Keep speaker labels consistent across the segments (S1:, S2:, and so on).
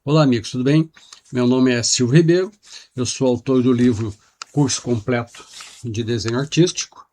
S1: Olá, amigos, tudo bem? Meu nome é Silvio Ribeiro, eu sou autor do livro Curso Completo de Desenho Artístico.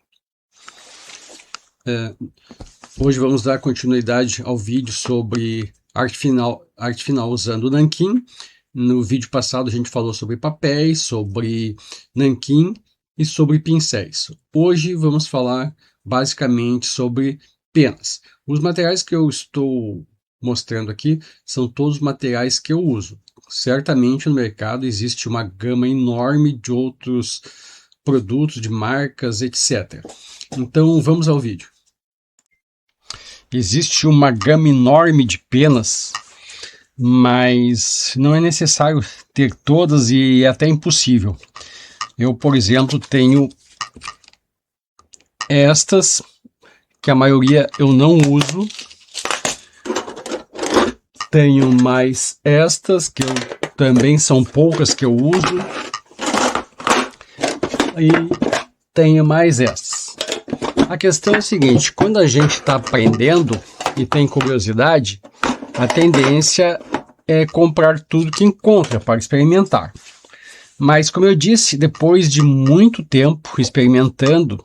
S1: Hoje vamos dar continuidade ao vídeo sobre arte final usando nanquim. No vídeo passado a gente falou sobre papéis, sobre nanquim e sobre pincéis. Hoje vamos falar basicamente sobre penas. Os materiais que eu estou mostrando aqui são todos materiais que eu uso. Certamente no mercado existe uma gama enorme de outros produtos, de marcas, etc. Então vamos ao vídeo. Existe uma gama enorme de penas, mas não é necessário ter todas e é até impossível. Eu, por exemplo, tenho estas, que a maioria eu não uso. Tenho mais estas, que eu também são poucas que eu uso. E tenho mais estas. A questão é a seguinte, quando a gente está aprendendo e tem curiosidade, a tendência é comprar tudo que encontra para experimentar. Mas, como eu disse, depois de muito tempo experimentando,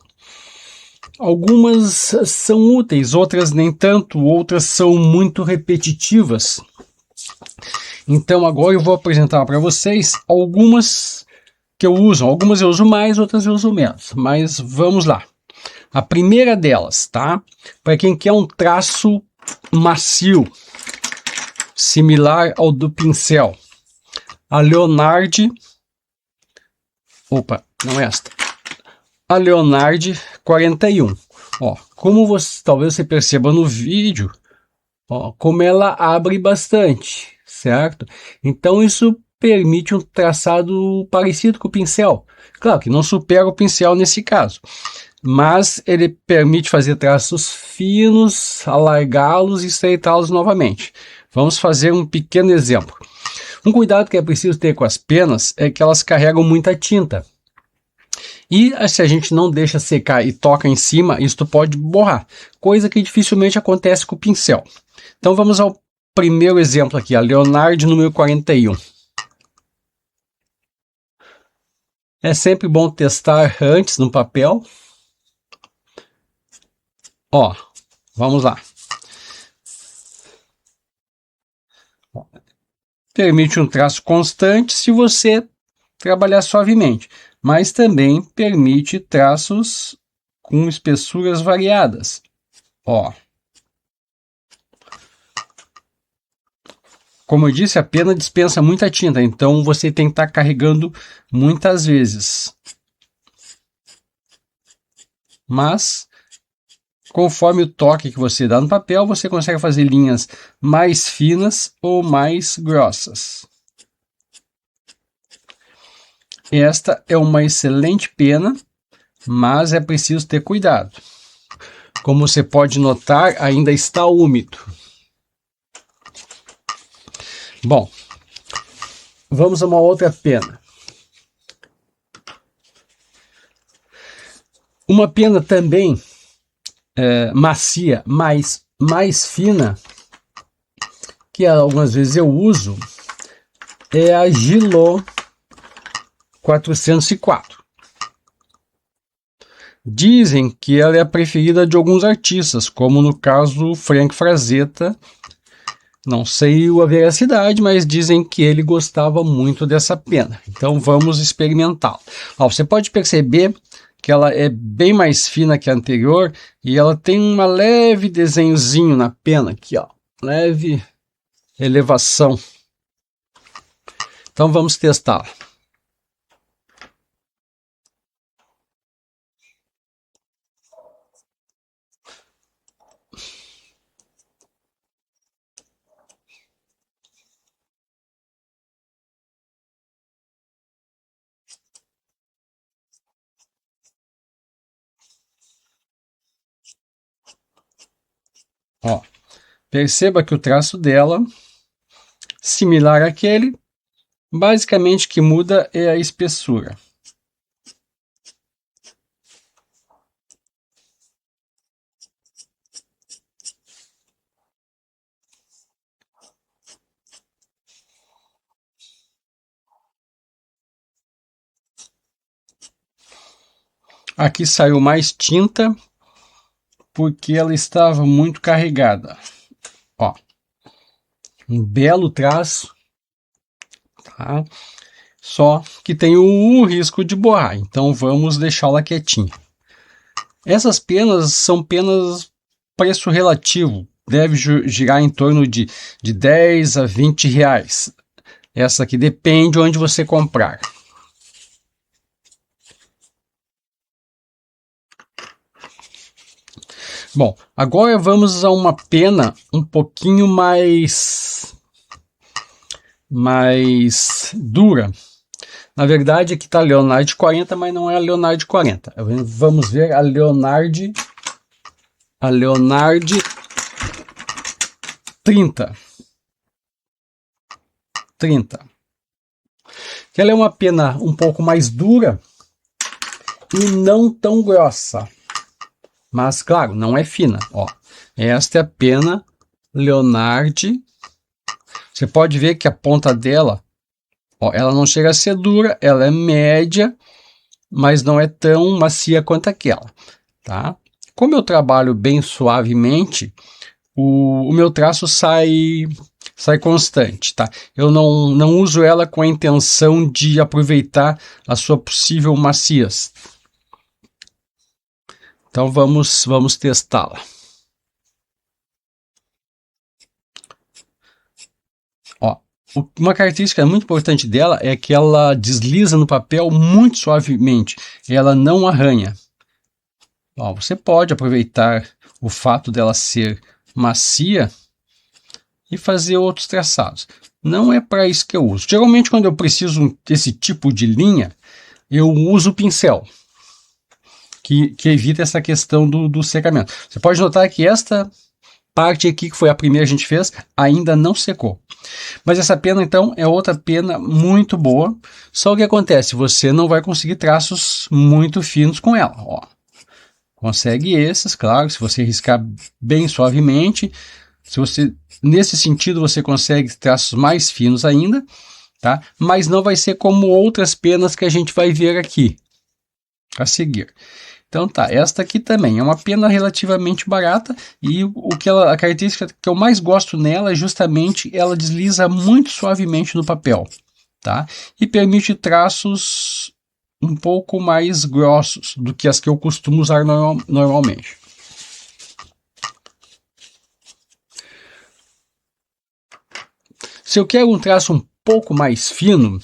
S1: algumas são úteis, outras nem tanto, outras são muito repetitivas. Então agora eu vou apresentar para vocês algumas que eu uso. Algumas eu uso mais, outras eu uso menos. Mas vamos lá. A primeira delas, tá? Para quem quer um traço macio, similar ao do pincel. A Leonardi... Opa, não é esta. A Leonardi 41. Ó, como você, talvez você perceba no vídeo, ó, como ela abre bastante, certo? Então isso permite um traçado parecido com o pincel. Claro que não supera o pincel nesse caso, mas ele permite fazer traços finos, alargá-los e estreitá-los novamente. Vamos fazer um pequeno exemplo. Um cuidado que é preciso ter com as penas é que elas carregam muita tinta. E se a gente não deixa secar e toca em cima, isso pode borrar, coisa que dificilmente acontece com o pincel. Então vamos ao primeiro exemplo aqui, a Leonardi número 41. É sempre bom testar antes no papel. Ó, vamos lá. Permite um traço constante se você trabalhar suavemente, mas também permite traços com espessuras variadas. Ó. Como eu disse, a pena dispensa muita tinta, então você tem que estar carregando muitas vezes. Mas, conforme o toque que você dá no papel, você consegue fazer linhas mais finas ou mais grossas. Esta é uma excelente pena, mas é preciso ter cuidado. Como você pode notar, ainda está úmido. Bom, vamos a uma outra pena. Uma pena também macia, mas mais fina, que algumas vezes eu uso, é a Gillot 404. Dizem que ela é a preferida de alguns artistas, como no caso do Frank Frazetta. Não sei a veracidade, mas dizem que ele gostava muito dessa pena. Então vamos experimentá-la. Você pode perceber que ela é bem mais fina que a anterior e ela tem um leve desenhozinho na pena aqui, ó, leve elevação. Então vamos testá-la. Ó, perceba que o traço dela, similar àquele, basicamente o que muda é a espessura. Aqui saiu mais tinta porque ela estava muito carregada. Ó, um belo traço, tá? Só que tem o risco de borrar, então vamos deixá-la quietinha. Essas penas são penas preço relativo, deve girar em torno de 10 a 20 reais. Essa aqui depende onde você comprar. Bom, agora vamos a uma pena um pouquinho mais dura. Na verdade, aqui está a Leonardo 40, mas não é a Leonardo 40. Vamos ver a Leonardo 30. Ela é uma pena um pouco mais dura e não tão grossa. Mas, claro, não é fina. Ó, esta é a pena Leonardo. Você pode ver que a ponta dela, ó, ela não chega a ser dura, ela é média, mas não é tão macia quanto aquela, tá? Como eu trabalho bem suavemente, o meu traço sai constante, tá? Eu não uso ela com a intenção de aproveitar a sua possível maciez. Então vamos testá-la. Ó, uma característica muito importante dela é que ela desliza no papel muito suavemente. Ela não arranha. Ó, você pode aproveitar o fato dela ser macia e fazer outros traçados. Não é para isso que eu uso. Geralmente, quando eu preciso desse tipo de linha, eu uso o pincel, que evita essa questão do secamento. Você pode notar que esta parte aqui, que foi a primeira que a gente fez, ainda não secou. Mas essa pena, então, é outra pena muito boa. Só o que acontece? Você não vai conseguir traços muito finos com ela. Ó, consegue esses, claro, se você riscar bem suavemente. Nesse sentido, você consegue traços mais finos ainda, tá? Mas não vai ser como outras penas que a gente vai ver aqui a seguir. Então tá, esta aqui também é uma pena relativamente barata e a característica que eu mais gosto nela é justamente ela desliza muito suavemente no papel, tá? E permite traços um pouco mais grossos do que as que eu costumo usar normalmente. Se eu quero um traço um pouco mais fino,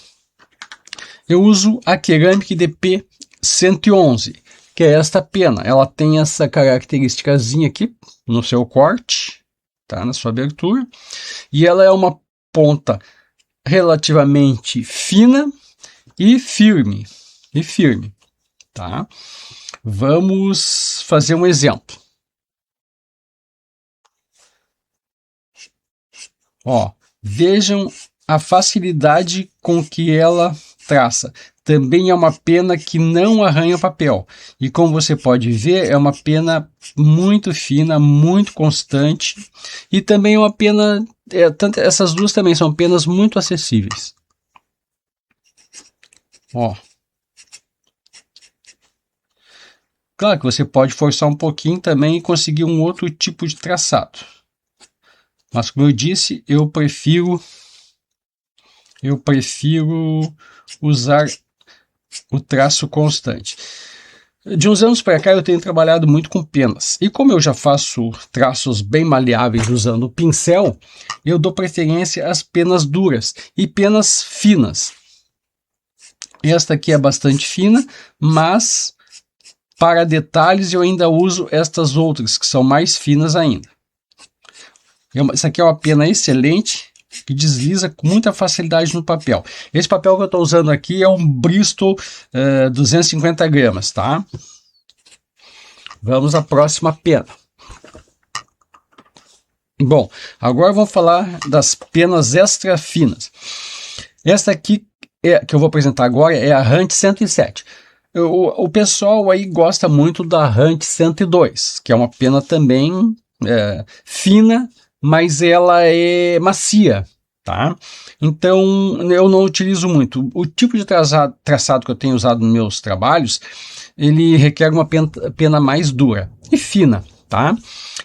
S1: eu uso a Ceramic DP 111, que é esta pena. Ela tem essa característicazinha aqui no seu corte, tá? Na sua abertura, e ela é uma ponta relativamente fina e firme, tá? Vamos fazer um exemplo. Ó, vejam a facilidade com que ela traça. Também é uma pena que não arranha papel. E como você pode ver, é uma pena muito fina, muito constante. E também é uma pena... essas duas também são penas muito acessíveis. Ó. Claro que você pode forçar um pouquinho também e conseguir um outro tipo de traçado. Mas como eu disse, eu prefiro usar o traço constante. De uns anos para cá eu tenho trabalhado muito com penas. E como eu já faço traços bem maleáveis usando o pincel, eu dou preferência às penas duras e penas finas. Esta aqui é bastante fina, mas para detalhes eu ainda uso estas outras, que são mais finas ainda. Essa aqui é uma pena excelente, que desliza com muita facilidade no papel. Esse papel que eu estou usando aqui é um Bristol 250 gramas, tá? Vamos à próxima pena. Bom, agora vamos falar das penas extra finas. Esta aqui que eu vou apresentar agora é a Hunt 107. O pessoal aí gosta muito da Hunt 102, que é uma pena também fina, mas ela é macia. tá? Então, eu não utilizo muito. O tipo de traçado que eu tenho usado nos meus trabalhos, ele requer uma pena mais dura e fina, tá?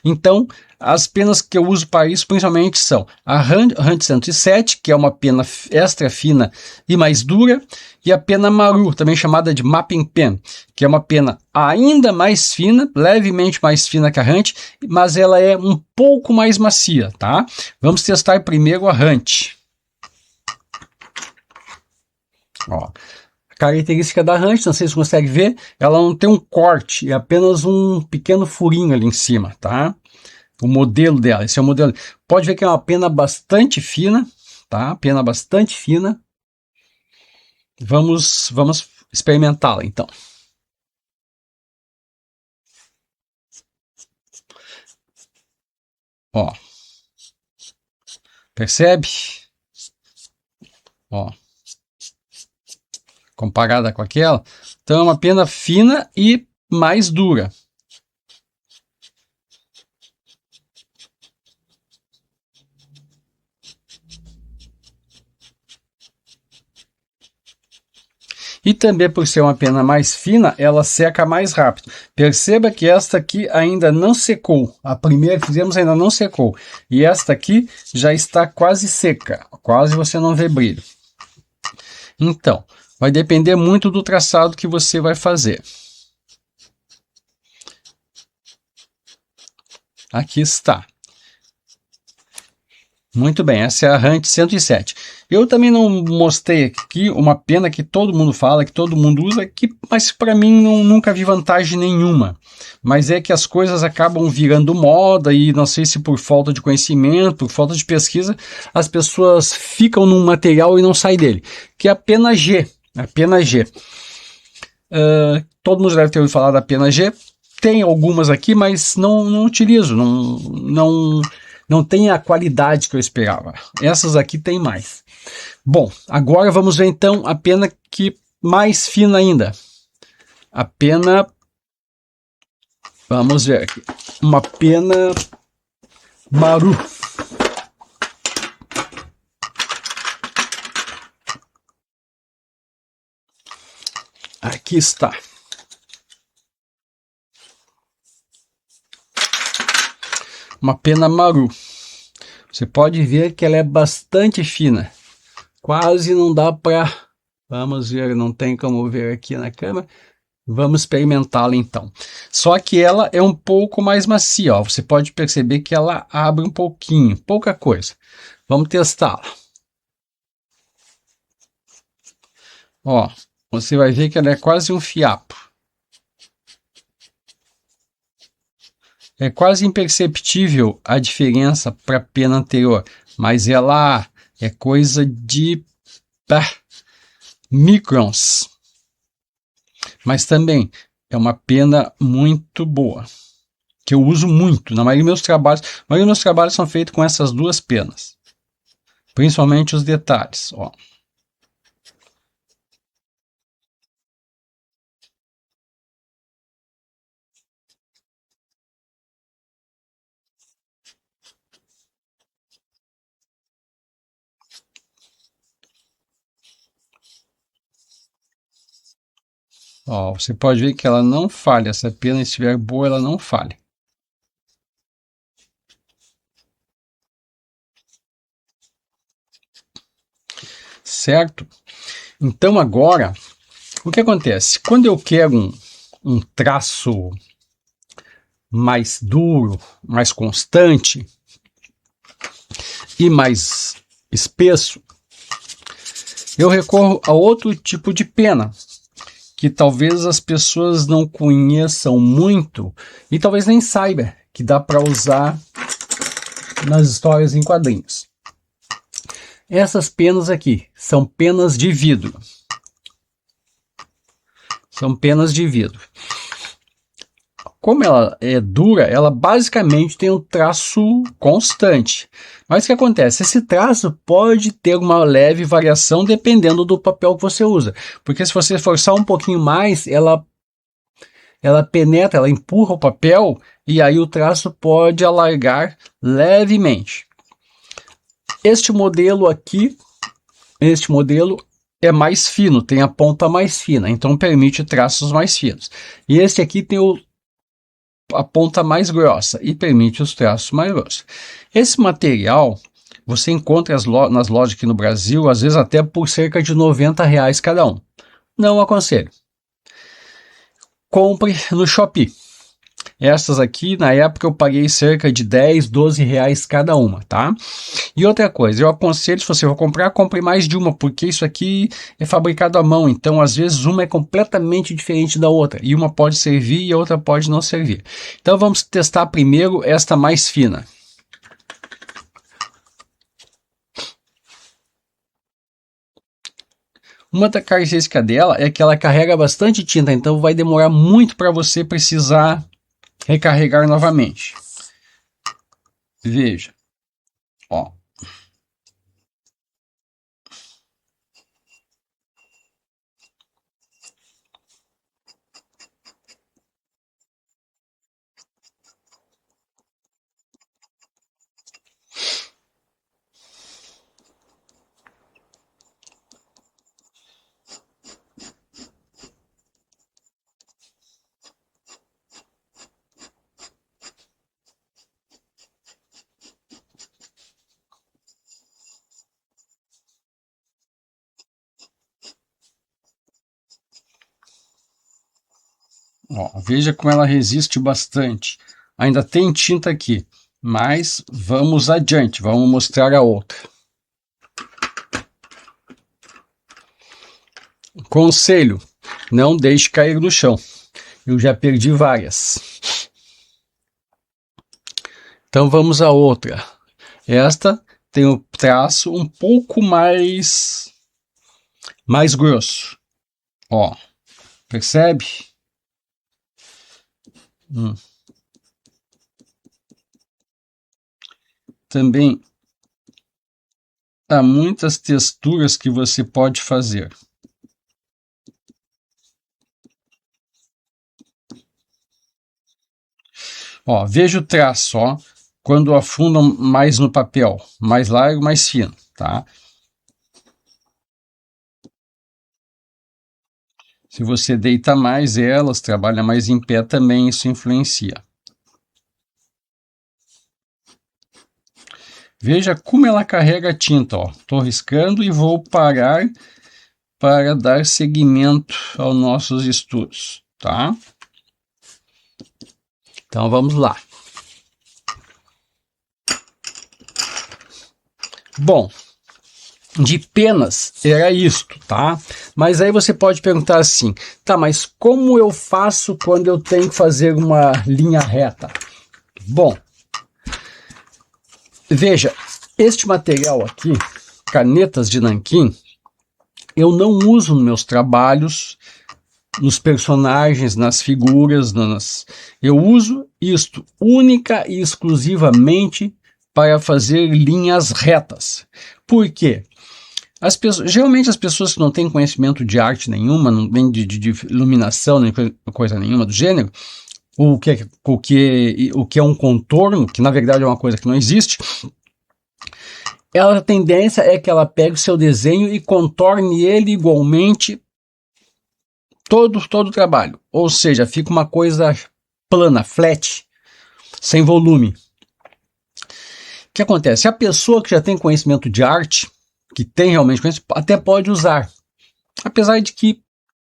S1: Então, as penas que eu uso para isso, principalmente, são a Hunt 107, que é uma pena extra fina e mais dura, e a pena Maru, também chamada de Mapping Pen, que é uma pena ainda mais fina, levemente mais fina que a Hunt, mas ela é um pouco mais macia, tá? Vamos testar primeiro a Hunt. Ó, a característica da Hunt, não sei se você consegue ver, ela não tem um corte, é apenas um pequeno furinho ali em cima, tá? O modelo dela, esse é o modelo. Pode ver que é uma pena bastante fina, tá? Pena bastante fina. Vamos experimentá-la, então. Ó. Percebe? Ó. Comparada com aquela. Então é uma pena fina e mais dura. E também por ser uma pena mais fina, ela seca mais rápido. Perceba que esta aqui ainda não secou. A primeira que fizemos ainda não secou. E esta aqui já está quase seca. Quase você não vê brilho. Então, vai depender muito do traçado que você vai fazer. Aqui está. Muito bem, essa é a Hunt 107. Eu também não mostrei aqui uma pena que todo mundo fala, que todo mundo usa, mas para mim nunca vi vantagem nenhuma. Mas é que as coisas acabam virando moda e não sei se por falta de conhecimento, por falta de pesquisa, as pessoas ficam num material e não saem dele. Que é a pena G. A pena G. Todo mundo deve ter ouvido falar da pena G. Tem algumas aqui, mas não utilizo, não tem a qualidade que eu esperava. Essas aqui tem mais. Bom, agora vamos ver então a pena que mais fina ainda. A pena... Vamos ver aqui. Uma pena Maru. Aqui está. Uma pena Maru. Você pode ver que ela é bastante fina. Quase não dá para... Vamos ver, não tem como ver aqui na câmera. Vamos experimentá-la então. Só que ela é um pouco mais macia. Ó. Você pode perceber que ela abre um pouquinho, pouca coisa. Vamos testá-la. Ó, você vai ver que ela é quase um fiapo. É quase imperceptível a diferença para a pena anterior, mas ela é coisa de microns. Mas também é uma pena muito boa, que eu uso muito. Na maioria dos meus trabalhos são feitos com essas duas penas, principalmente os detalhes. Ó. Ó, você pode ver que ela não falha. Se a pena estiver boa, ela não falha. Certo? Então agora, o que acontece? Quando eu quero um traço mais duro, mais constante e mais espesso, eu recorro a outro tipo de pena, que talvez as pessoas não conheçam muito e talvez nem saibam que dá para usar nas histórias em quadrinhos. Essas penas aqui são penas de vidro. São penas de vidro. Como ela é dura, ela basicamente tem um traço constante. Mas o que acontece? Esse traço pode ter uma leve variação dependendo do papel que você usa. Porque se você forçar um pouquinho mais, ela penetra, ela empurra o papel e aí o traço pode alargar levemente. Este modelo aqui, este modelo é mais fino, tem a ponta mais fina, então permite traços mais finos. E este aqui tem a ponta mais grossa e permite os traços mais grossos. Esse material você encontra nas lojas aqui no Brasil, às vezes até por cerca de R$90 cada um. Não aconselho. Compre no Shopee. Essas aqui, na época, eu paguei cerca de 10, 12 reais cada uma, tá? E outra coisa, eu aconselho, se você for comprar, compre mais de uma, porque isso aqui é fabricado à mão, então às vezes uma é completamente diferente da outra, e uma pode servir e a outra pode não servir. Então vamos testar primeiro esta mais fina. Uma da característica dela é que ela carrega bastante tinta, então vai demorar muito para você precisar recarregar novamente. Veja, ó. Ó, veja como ela resiste bastante. Ainda tem tinta aqui, mas vamos adiante, vamos mostrar a outra. Conselho, não deixe cair no chão. Eu já perdi várias. Então vamos à outra. Esta tem o traço um pouco mais grosso. Ó, percebe? Também há muitas texturas que você pode fazer. Ó, veja o traço, ó, quando afundam mais no papel, mais largo, mais fino, tá? Se você deita mais elas, trabalha mais em pé também, isso influencia. Veja como ela carrega a tinta, ó. Estou riscando e vou parar para dar seguimento aos nossos estudos, tá? Então vamos lá. Bom, de penas era isto, tá? Mas aí você pode perguntar assim, tá, mas como eu faço quando eu tenho que fazer uma linha reta? Bom, veja, este material aqui, canetas de nanquim, eu não uso nos meus trabalhos, nos personagens, nas figuras, eu uso isto única e exclusivamente para fazer linhas retas. Por quê? Geralmente as pessoas que não têm conhecimento de arte nenhuma, não vem de iluminação, nem coisa nenhuma do gênero, o que é um contorno, que na verdade é uma coisa que não existe, a tendência é que ela pegue o seu desenho e contorne ele igualmente todo o trabalho. Ou seja, fica uma coisa plana, flat, sem volume. O que acontece? A pessoa que já tem conhecimento de arte, que tem realmente conhecimento, até pode usar. Apesar de que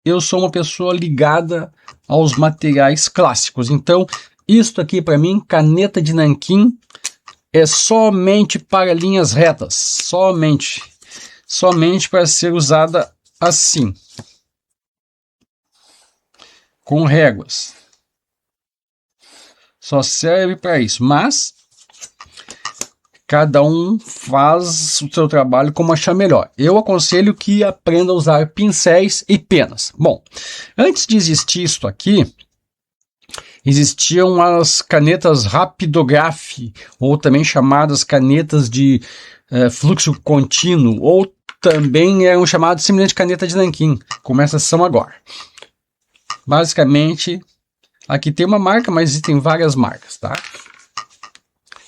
S1: eu sou uma pessoa ligada aos materiais clássicos. Então, isto aqui para mim, caneta de nanquim, é somente para linhas retas. Somente para ser usada assim. Com réguas. Só serve para isso. Mas cada um faz o seu trabalho como achar melhor. Eu aconselho que aprenda a usar pincéis e penas. Bom, antes de existir isto aqui, existiam as canetas Rapidograph, ou também chamadas canetas de fluxo contínuo, ou também eram chamadas simplesmente caneta de nanquim, como essas são agora. Basicamente, aqui tem uma marca, mas existem várias marcas, tá?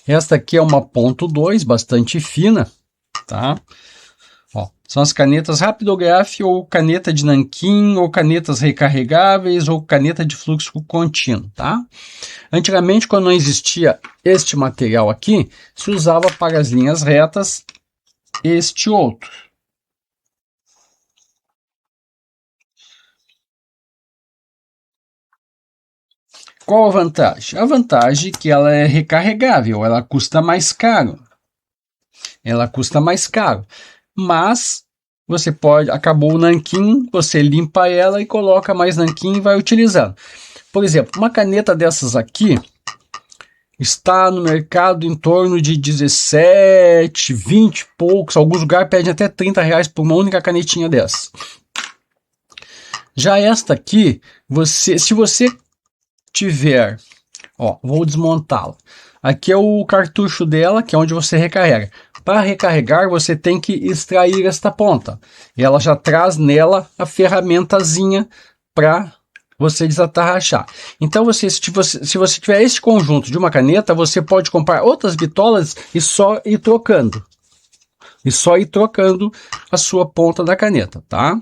S1: Esta aqui é uma .2, bastante fina, tá? Ó, são as canetas Rapidograph ou caneta de nanquim, ou canetas recarregáveis, ou caneta de fluxo contínuo, tá? Antigamente, quando não existia este material aqui, se usava para as linhas retas este outro. Qual a vantagem? A vantagem é que ela é recarregável, ela custa mais caro. Ela custa mais caro, mas você pode, acabou o nanquim, você limpa ela e coloca mais nanquim e vai utilizando. Por exemplo, uma caneta dessas aqui está no mercado em torno de 17, 20 e poucos, alguns lugares pedem até R$30 por uma única canetinha dessa. Já esta aqui, se você tiver, ó, vou desmontá-la. Aqui é o cartucho dela, que é onde você recarrega. Para recarregar, você tem que extrair esta ponta. E ela já traz nela a ferramentazinha para você desatarrachar. Então, se você tiver esse conjunto de uma caneta, você pode comprar outras bitolas e só ir trocando. E só ir trocando a sua ponta da caneta, tá?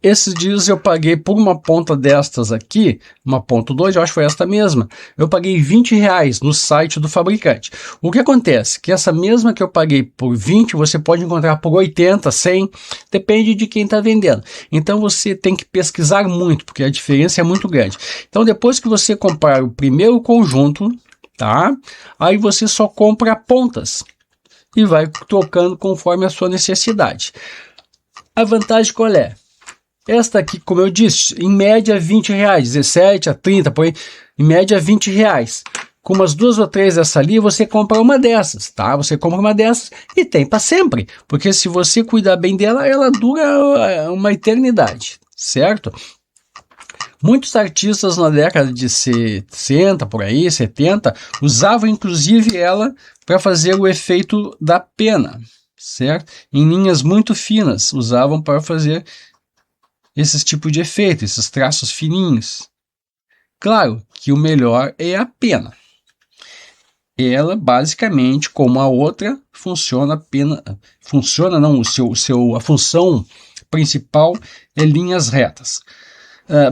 S1: Esses dias eu paguei por uma ponta destas aqui, uma ponta 2, eu acho que foi esta mesma, eu paguei R$20 no site do fabricante. O que acontece? Que essa mesma que eu paguei por 20, você pode encontrar por 80, 100, depende de quem está vendendo. Então você tem que pesquisar muito, porque a diferença é muito grande. Então depois que você comprar o primeiro conjunto, tá? Aí você só compra pontas e vai trocando conforme a sua necessidade. A vantagem qual é? Esta aqui, como eu disse, em média R$20, 17 a 30, por aí, em média R$20. Com umas 2 ou 3 dessa ali, você compra uma dessas, tá? Você compra uma dessas e tem para sempre, porque se você cuidar bem dela, ela dura uma eternidade, certo? Muitos artistas na década de 60, por aí, 70, usavam inclusive ela para fazer o efeito da pena, certo? Em linhas muito finas, usavam para fazer esse tipo de efeito, esses traços fininhos. Claro que o melhor é a pena. Ela, basicamente, como a outra, a função principal é linhas retas.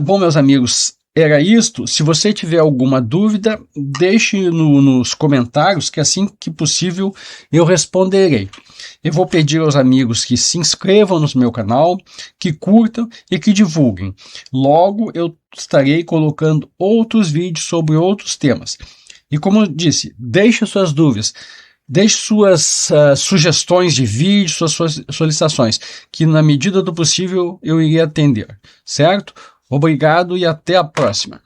S1: Bom, meus amigos, era isto. Se você tiver alguma dúvida, deixe nos comentários, que assim que possível eu responderei. Eu vou pedir aos amigos que se inscrevam no meu canal, que curtam e que divulguem. Logo eu estarei colocando outros vídeos sobre outros temas. E como eu disse, deixe suas dúvidas, deixe suas sugestões de vídeo, suas solicitações, que na medida do possível eu irei atender, certo? Obrigado e até a próxima.